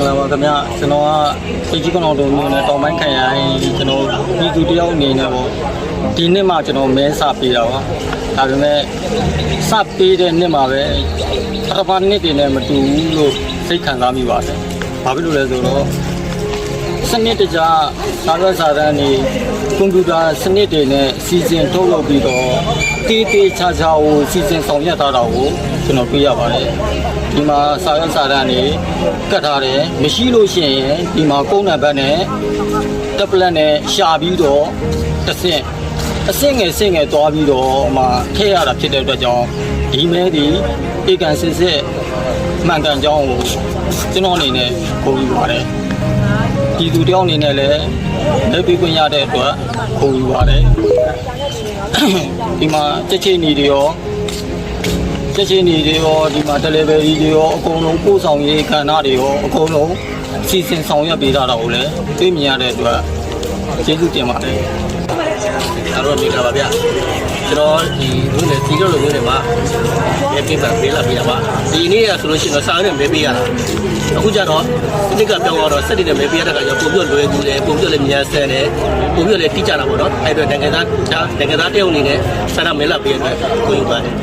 င်္ဂလာပါခင်ဗျာကျွန်တော်ကပြည်ကြီးကောင်တော်မျိုးနဲ့တောင်ပိုင်းခရိုင်ကျွန်တော်ပြည်သူတယောက်အနေနဲ့ပေါ့ဒီနှစ်မှကျွန်တော်မဲစပေးတာပါဒါပေမဲ့စပေးတဲ့နှစ်မှာပဲပထမနှစ်တွေနဲ့မတူဘူးလို့စိတ်ခံစားမိပါတယ်ဘာဖြစ်လို့လဲဆိုတော့စနစ်တကျစာရွက်စာတမ်းတွေကွန်ပျူတာစနစ်တွေနဲ့စီစဉ်ထုတ်လုပ်ပြီးတော့တေးသေးချာချာကိုစီစဉ်ဆောင်ရွက်ထားတာကိုကျွန်တော်တွေ့ရပါတယ်ဒီမှာစာရွက်စာတမ်းတွေကတ်ထားတယ်မရှိလို့ရှိရင်ဒီမှာကုန်းနံပါတ်နဲ့တက်ပလက်နဲ့ရှာပြီးတော့အဆင့်ငယ်သွားပြီးတော့မှထည့်ရတာဖြစ်တဲ့အတွက်ကြောင့်ဒီမဲဒီဧကန်စစ်မှန်ကန်ကြောင်းကိုကျွန်တော်အနေနဲ့ခေါ်ယူပါတယ်ဒီသူတယောက်အနေနဲ့လည်းလက်ပြီးခွင့်ရတဲ့အတွက်ခေါ်ယူပါတယ်ဒီမှာချက်ချင်းနေတွေရောဒီမှာတယ်လီဗီတွေရောအကုန်လုံးပို့ဆောင်ရေးခန္ဓာတွေရောအကုန်လုံးစီစဉ်ဆောင်ရွက်ပေးတာကိုလည်းသိမြင်ရတဲ့အတွက်ကျေးဇူးတင်ပါတယ်အားလုံးမြင်ကြပါဗျာကျွန်တော်ဒီလူနဲ့ဒီလိုမျိုးတွေမှာမဲပေးပါပေးလာပြတာပါဒီနေ့ကဆိုလို့ရှိရင်စာနဲ့မဲပေးရတာအခုကျတော့ဒီနေ့ကပြောင်းသွားတော့စက်တွေနဲ့မဲပေးရတဲ့ခါကျပုံပြလွယ်ကူတယ်ပုံပြလည်းမြန်ဆန်တယ်ပုံပြလည်းတိကျတာပေါ့နော်အဲ့တော့နိုင်ငံသားတယောက်အနေနဲ့စာရမဲလာပေးရတဲ့ကိုယူပါတယ်